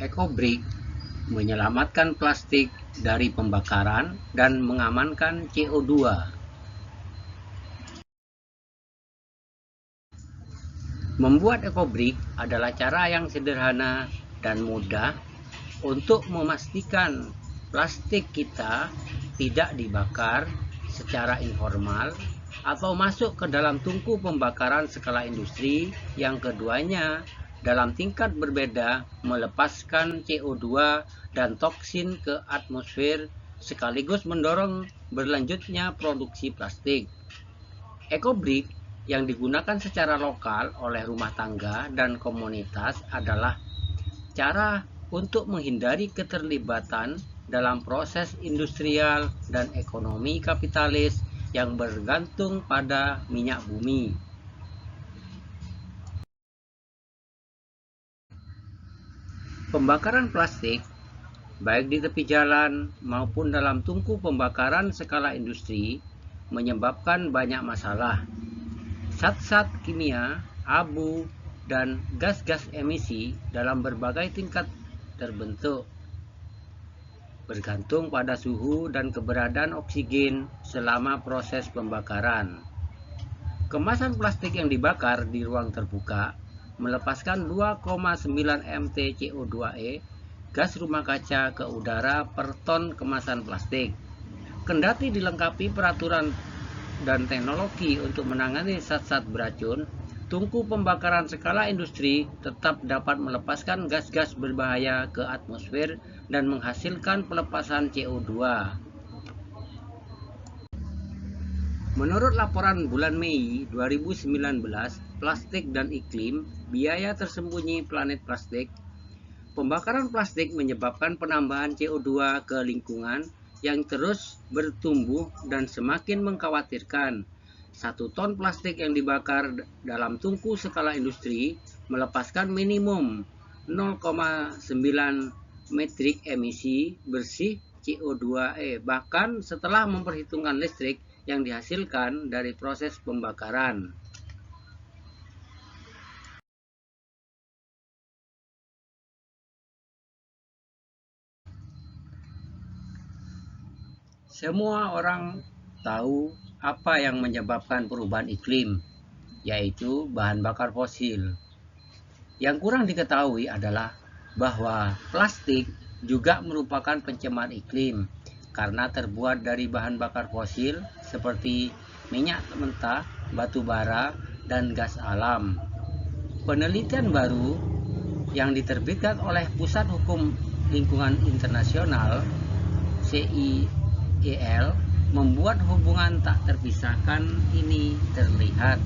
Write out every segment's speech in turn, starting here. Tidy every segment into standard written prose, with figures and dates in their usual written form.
EcoBrick menyelamatkan plastik dari pembakaran dan mengamankan CO2. Membuat EcoBrick adalah cara yang sederhana dan mudah untuk memastikan plastik kita tidak dibakar secara informal atau masuk ke dalam tungku pembakaran skala industri yang keduanya dalam tingkat berbeda melepaskan CO2 dan toksin ke atmosfer sekaligus mendorong berlanjutnya produksi plastik. EcoBrick yang digunakan secara lokal oleh rumah tangga dan komunitas adalah cara untuk menghindari keterlibatan dalam proses industrial dan ekonomi kapitalis yang bergantung pada minyak bumi. Pembakaran plastik, baik di tepi jalan maupun dalam tungku pembakaran skala industri, menyebabkan banyak masalah. Zat-zat kimia, abu, dan gas-gas emisi dalam berbagai tingkat terbentuk, bergantung pada suhu dan keberadaan oksigen selama proses pembakaran. Kemasan plastik yang dibakar di ruang terbuka melepaskan 2,9 mt CO2e gas rumah kaca ke udara per ton kemasan plastik. Kendati dilengkapi peraturan dan teknologi untuk menangani zat-zat beracun, tungku pembakaran skala industri tetap dapat melepaskan gas-gas berbahaya ke atmosfer dan menghasilkan pelepasan CO2. Menurut laporan bulan Mei 2019, Plastik dan Iklim, Biaya Tersembunyi Planet Plastik, pembakaran plastik menyebabkan penambahan CO2 ke lingkungan yang terus bertumbuh dan semakin mengkhawatirkan. 1 ton plastik yang dibakar dalam tungku skala industri melepaskan minimum 0,9 metrik emisi bersih CO2e, bahkan setelah memperhitungkan listrik yang dihasilkan dari proses pembakaran. Semua orang tahu apa yang menyebabkan perubahan iklim, yaitu bahan bakar fosil. Yang kurang diketahui adalah bahwa plastik juga merupakan pencemar iklim karena terbuat dari bahan bakar fosil seperti minyak mentah, batu bara, dan gas alam. Penelitian baru yang diterbitkan oleh Pusat Hukum Lingkungan Internasional (CIEL) membuat hubungan tak terpisahkan ini terlihat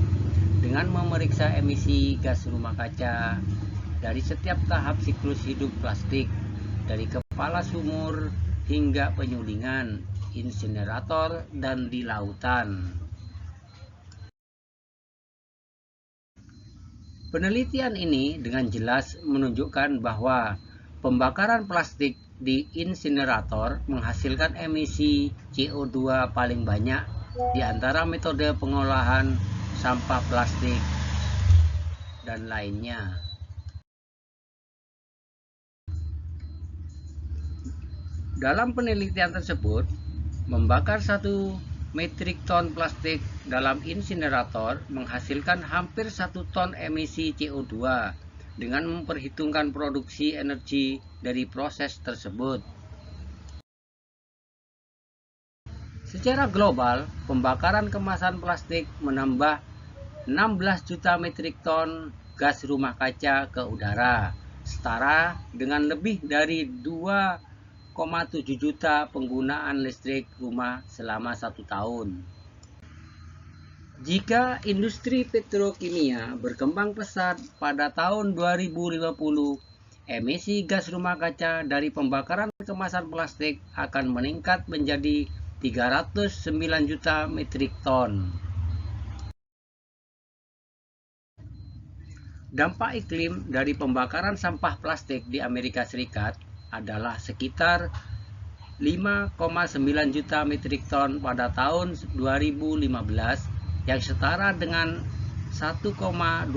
dengan memeriksa emisi gas rumah kaca dari setiap tahap siklus hidup plastik, dari kepala sumur hingga penyulingan, insinerator, dan di lautan. Penelitian ini dengan jelas menunjukkan bahwa pembakaran plastik di insinerator menghasilkan emisi CO2 paling banyak di antara metode pengolahan sampah plastik dan lainnya. Dalam penelitian tersebut, membakar 1 metrik ton plastik dalam insinerator menghasilkan hampir 1 ton emisi CO2 dengan memperhitungkan produksi energi dari proses tersebut. Secara global, pembakaran kemasan plastik menambah 16 juta metrik ton gas rumah kaca ke udara, setara dengan lebih dari 2,7 juta penggunaan listrik rumah selama 1 tahun. Jika industri petrokimia berkembang pesat pada tahun 2050, emisi gas rumah kaca dari pembakaran kemasan plastik akan meningkat menjadi 309 juta metrik ton. Dampak iklim dari pembakaran sampah plastik di Amerika Serikat adalah sekitar 5,9 juta metrik ton pada tahun 2015, yang setara dengan 1,26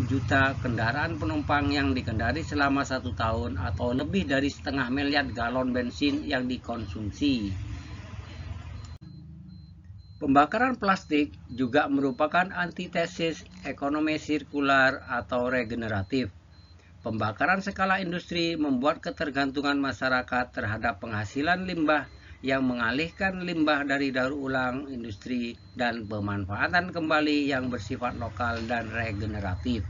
juta kendaraan penumpang yang dikendari selama 1 tahun atau lebih dari setengah miliar galon bensin yang dikonsumsi. Pembakaran plastik juga merupakan antitesis ekonomi sirkular atau regeneratif. Pembakaran skala industri membuat ketergantungan masyarakat terhadap penghasilan limbah yang mengalihkan limbah dari daur ulang industri dan pemanfaatan kembali yang bersifat lokal dan regeneratif.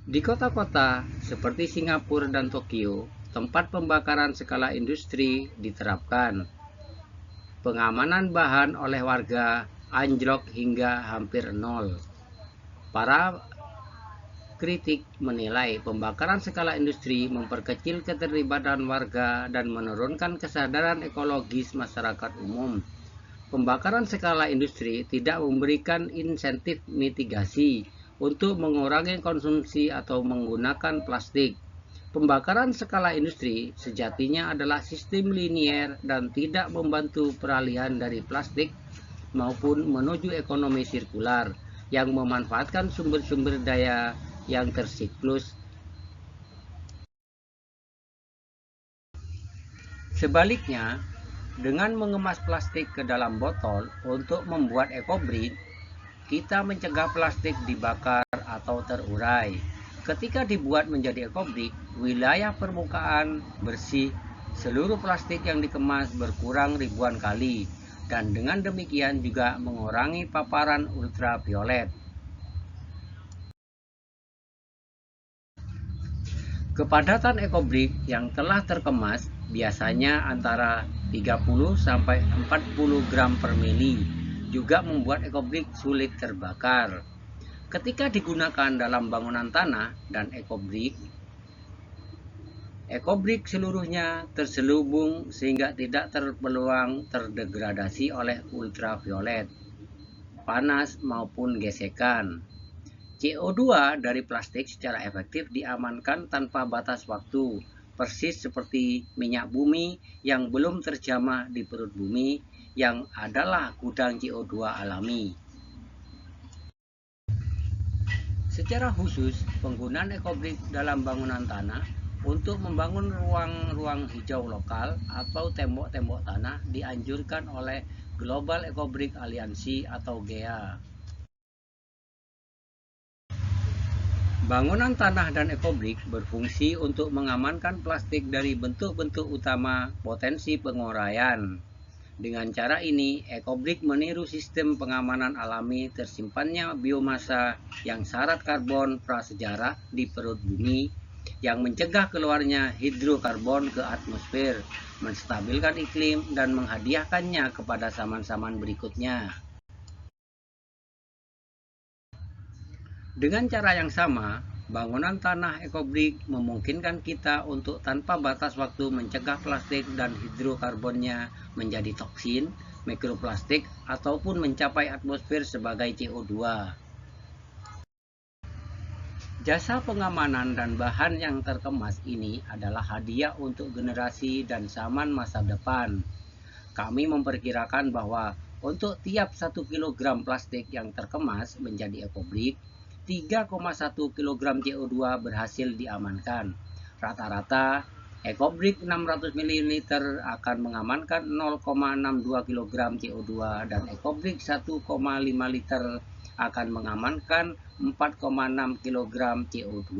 Di kota-kota seperti Singapura dan Tokyo, tempat pembakaran skala industri diterapkan. Pengamanan bahan oleh warga anjlok hingga hampir nol. Para kritik menilai pembakaran skala industri memperkecil keterlibatan warga dan menurunkan kesadaran ekologis masyarakat umum. Pembakaran skala industri tidak memberikan insentif mitigasi untuk mengurangi konsumsi atau menggunakan plastik. Pembakaran skala industri sejatinya adalah sistem linier dan tidak membantu peralihan dari plastik maupun menuju ekonomi sirkular yang memanfaatkan sumber-sumber daya yang tersiklus. Sebaliknya, dengan mengemas plastik ke dalam botol untuk membuat ekobrik, kita mencegah plastik dibakar atau terurai. Ketika dibuat menjadi ekobrik, wilayah permukaan bersih, seluruh plastik yang dikemas berkurang ribuan kali, dan dengan demikian juga mengurangi paparan ultraviolet. Kepadatan ekobrik yang telah terkemas biasanya antara 30 sampai 40 gram per mili, juga membuat ekobrik sulit terbakar. Ketika digunakan dalam bangunan tanah dan ekobrik seluruhnya terselubung sehingga tidak terpeluang terdegradasi oleh ultraviolet, panas maupun gesekan. CO2 dari plastik secara efektif diamankan tanpa batas waktu, persis seperti minyak bumi yang belum terjamah di perut bumi, yang adalah gudang CO2 alami. Secara khusus, penggunaan ekobrik dalam bangunan tanah untuk membangun ruang-ruang hijau lokal atau tembok-tembok tanah dianjurkan oleh Global Ecobrik Alliance atau GEA. Bangunan tanah dan ekobrik berfungsi untuk mengamankan plastik dari bentuk-bentuk utama potensi penguraian. Dengan cara ini, ekobrik meniru sistem pengamanan alami tersimpannya biomasa yang syarat karbon prasejarah di perut bumi, yang mencegah keluarnya hidrokarbon ke atmosfer, menstabilkan iklim, dan menghadiahkannya kepada zaman-zaman berikutnya. Dengan cara yang sama, bangunan tanah ekobrik memungkinkan kita untuk tanpa batas waktu mencegah plastik dan hidrokarbonnya menjadi toksin, mikroplastik, ataupun mencapai atmosfer sebagai CO2. Jasa pengamanan dan bahan yang terkemas ini adalah hadiah untuk generasi dan zaman masa depan. Kami memperkirakan bahwa untuk tiap 1 kg plastik yang terkemas menjadi ekobrik, 3,1 kg CO2 berhasil diamankan. Rata-rata, ekobrik 600 ml akan mengamankan 0,62 kg CO2 dan ekobrik 1,5 liter akan mengamankan 4,6 kg CO2.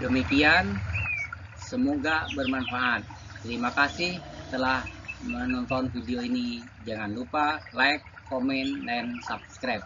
Demikian, semoga bermanfaat. Terima kasih telah menonton video ini. Jangan lupa like, komen, dan subscribe.